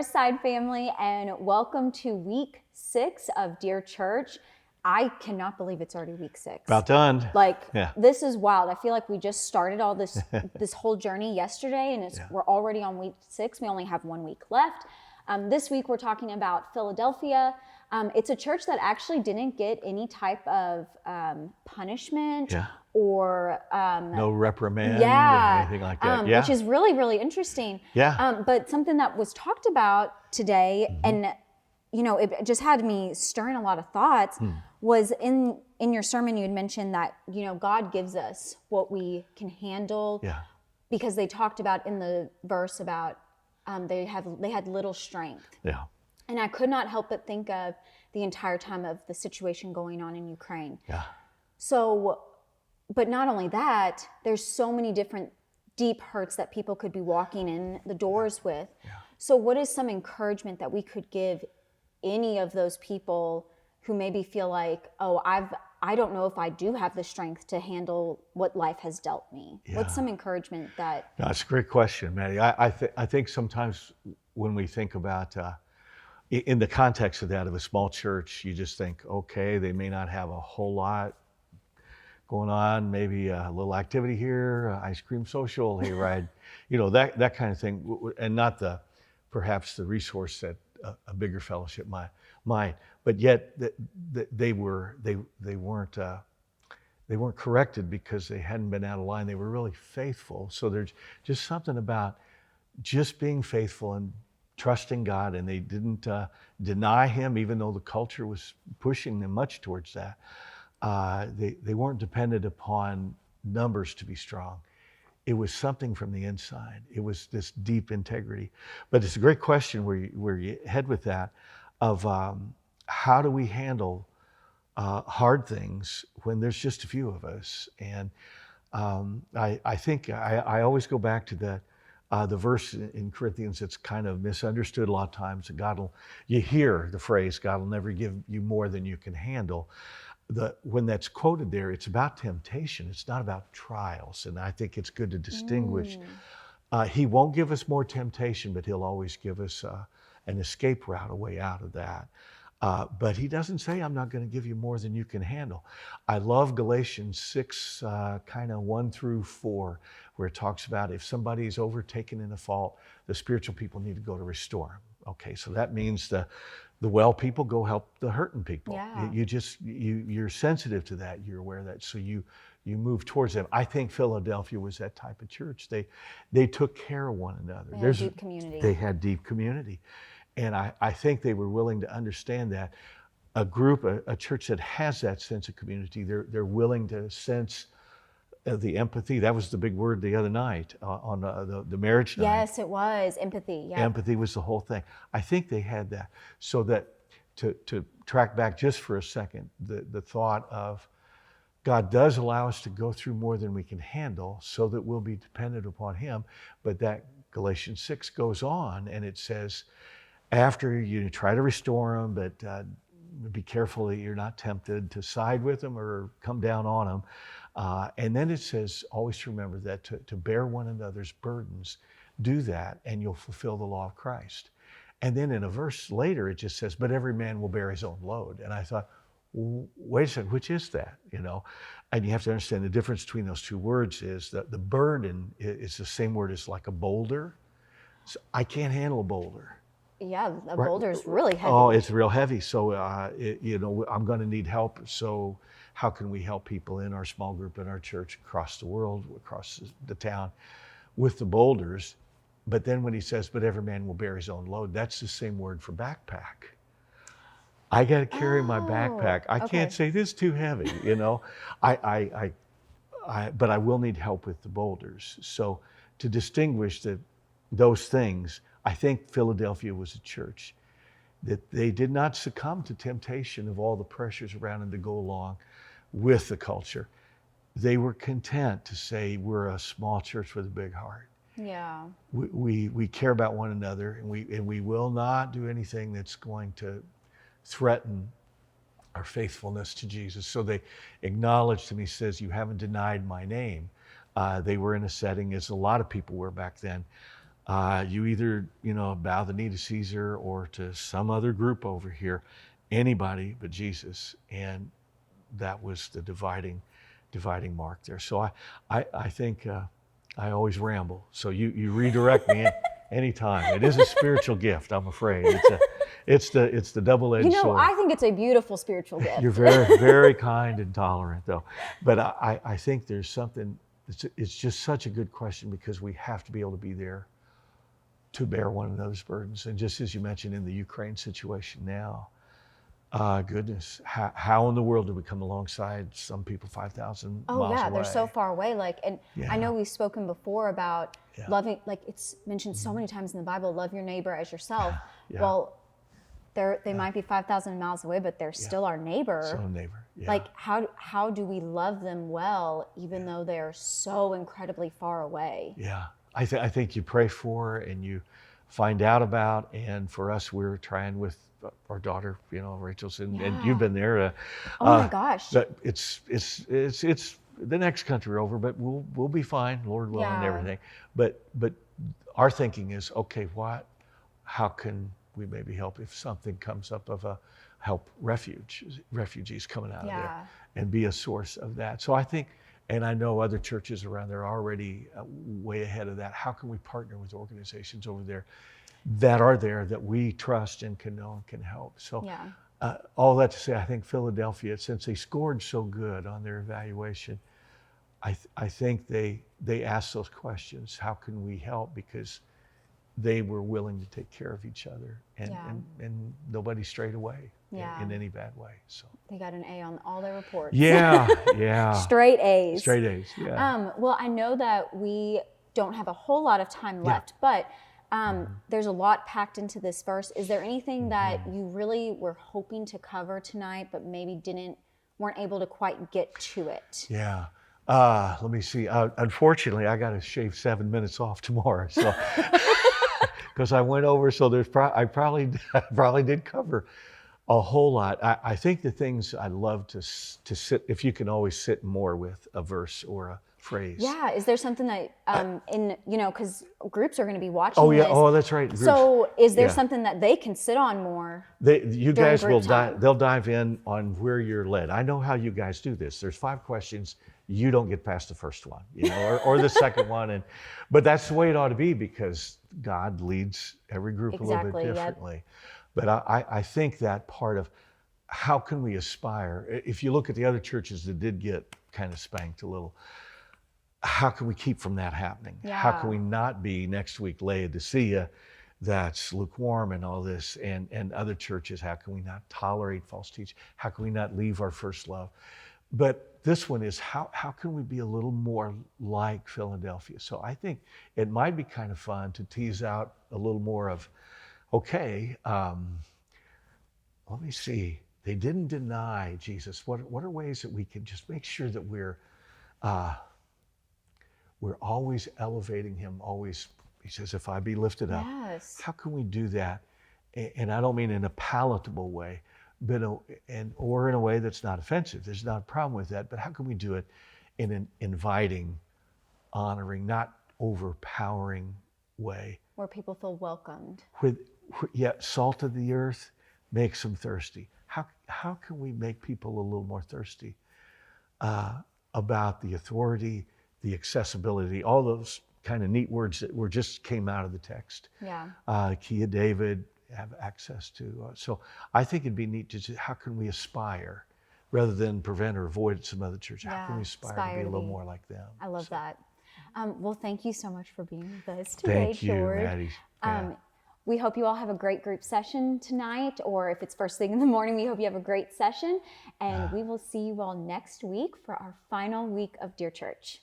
Northside family, and welcome to week 6 of Dear Church. I cannot believe it's already week 6. About done. This is wild. I feel like we just started all this this whole journey yesterday, and we're already on week 6. We only have 1 week left. This week we're talking about Philadelphia. It's a church that actually didn't get any type of punishment or no reprimand or anything like that. Which is really, really interesting. But something that was talked about today, and it just had me stirring a lot of thoughts, was in your sermon you had mentioned that God gives us what we can handle, because they talked about in the verse about they had little strength. And I could not help but think of the entire time of the situation going on in Ukraine. So, but not only that, there's so many different deep hurts that people could be walking in the doors with. So what is some encouragement that we could give any of those people who maybe feel like, I don't know if I do have the strength to handle what life has dealt me? What's some encouragement that... No, that's a great question, Maddie. I think sometimes when we think about, in the context of that, of a small church, you just think, okay, they may not have a whole lot going on, maybe a little activity here, ice cream social, hayride, that kind of thing, and not perhaps the resource that a bigger fellowship might. But yet they weren't corrected because they hadn't been out of line. They were really faithful. So there's just something about just being faithful and trusting God, and they didn't deny Him, even though the culture was pushing them much towards that. They weren't dependent upon numbers to be strong. It was something from the inside. It was this deep integrity. But it's a great question where you head with that, of how do we handle hard things when there's just a few of us? And I think I always go back to the verse in Corinthians that's kind of misunderstood a lot of times. You hear the phrase, God will never give you more than you can handle. When that's quoted there, it's about temptation. It's not about trials. And I think it's good to distinguish. He won't give us more temptation, but He'll always give us an escape route, a way out of that. But He doesn't say, I'm not going to give you more than you can handle. I love Galatians 6, kind of 1 through 4, where it talks about if somebody's overtaken in a fault, the spiritual people need to go to restore them. Okay, so that means the well people go help the hurting people. You're sensitive to that. You're aware of that. So you move towards them. I think Philadelphia was that type of church. They took care of one another. They had deep community. They had deep community. And I think they were willing to understand that. A church that has that sense of community, they're willing to sense the empathy. That was the big word the other night on the marriage night. Yes, it was. Empathy. Yeah. Empathy was the whole thing. I think they had that. So that to track back just for a second, the thought of God does allow us to go through more than we can handle so that we'll be dependent upon Him. But that Galatians 6 goes on and it says, after you try to restore them, but be careful that you're not tempted to side with them or come down on them. And then it says, always remember that to bear one another's burdens, do that and you'll fulfill the law of Christ. And then in a verse later, it just says, but every man will bear his own load. And I thought, wait a second, which is that? And you have to understand the difference between those two words is that the burden is the same word as like a boulder. So I can't handle a boulder. Yeah, a boulder is really heavy. Oh, it's real heavy. So, I'm going to need help. So how can we help people in our small group, in our church, across the world, across the town with the boulders? But then when he says, but every man will bear his own load, that's the same word for backpack. I got to carry my backpack. I can't say this is too heavy, but I will need help with the boulders. So to distinguish those things, I think Philadelphia was a church that they did not succumb to temptation of all the pressures around them to go along with the culture. They were content to say, we're a small church with a big heart. Yeah. We care about one another, and we will not do anything that's going to threaten our faithfulness to Jesus. So they acknowledged him. He says, you haven't denied my name. They were in a setting, as a lot of people were back then, You either, bow the knee to Caesar or to some other group over here, anybody but Jesus. And that was the dividing mark there. So I think I always ramble. So you redirect me anytime. It is a spiritual gift, I'm afraid. It's the double-edged sword. I think it's a beautiful spiritual gift. You're very, very kind and tolerant, though. But I think there's something, it's just such a good question, because we have to be able to be there to bear one another's burdens. And just as you mentioned in the Ukraine situation now, goodness, how in the world do we come alongside some people 5,000 miles away? Oh yeah, they're so far away. I know we've spoken before about loving, it's mentioned so many times in the Bible, love your neighbor as yourself. Yeah. Well, they might be 5,000 miles away, but they're still our neighbor. Still a neighbor. Yeah. Like how do we love them well, even though they're so incredibly far away? Yeah, I think you pray for and you find out about. And for us, we're trying with our daughter, Rachel's, and you've been there. Oh my gosh! It's the next country over, but we'll be fine, Lord willing, and everything. But our thinking is, okay, how can we maybe help if something comes up of help refugees coming out of there, and be a source of that. So I think, and I know other churches around there are already way ahead of that. How can we partner with organizations over there that are there that we trust and can know and can help? So all that to say, I think Philadelphia, since they scored so good on their evaluation, I think they asked those questions. How can we help? Because they were willing to take care of each other, and nobody strayed away in any bad way. So they got an A on all their reports. Yeah. Straight A's. Straight A's. Yeah. Well, I know that we don't have a whole lot of time left, but there's a lot packed into this verse. Is there anything that you really were hoping to cover tonight, but maybe weren't able to quite get to it? Yeah. Let me see. Unfortunately, I got to shave 7 minutes off tomorrow, so because I went over. So I probably did cover a whole lot. I think the things I love to sit, if you can always sit more with a verse or a phrase. Yeah. Is there something that because groups are going to be watching? Oh yeah. this. Oh, that's right. Groups. So is there something that they can sit on more? You guys will they'll dive in on where you're led. I know how you guys do this. There's 5 questions. You don't get past the first one, or the second one, but that's the way it ought to be, because God leads every group a little bit differently. Yep. But I think that part of how can we aspire, if you look at the other churches that did get kind of spanked a little, how can we keep from that happening? Yeah. How can we not be next week Laodicea that's lukewarm and all this, and other churches? How can we not tolerate false teaching? How can we not leave our first love? But this one is how can we be a little more like Philadelphia? So I think it might be kind of fun to tease out a little more of, okay, let me see. They didn't deny Jesus. What are ways that we can just make sure that we're always elevating him? Always, he says, if I be lifted up. Yes. How can we do that? And I don't mean in a palatable way, but or in a way that's not offensive. There's not a problem with that. But how can we do it in an inviting, honoring, not overpowering way? Where people feel welcomed. Salt of the earth makes them thirsty. How can we make people a little more thirsty about the authority, the accessibility, all those kind of neat words that just came out of the text? Yeah. Key of David, have access to. So I think it'd be neat to see how can we aspire, rather than prevent or avoid some other church. How can we aspire to be a little more like them? I love that. Well, thank you so much for being with us today, Thank you, George. Maddie. Yeah. We hope you all have a great group session tonight, or if it's first thing in the morning, we hope you have a great session. And we will see you all next week for our final week of Dear Church.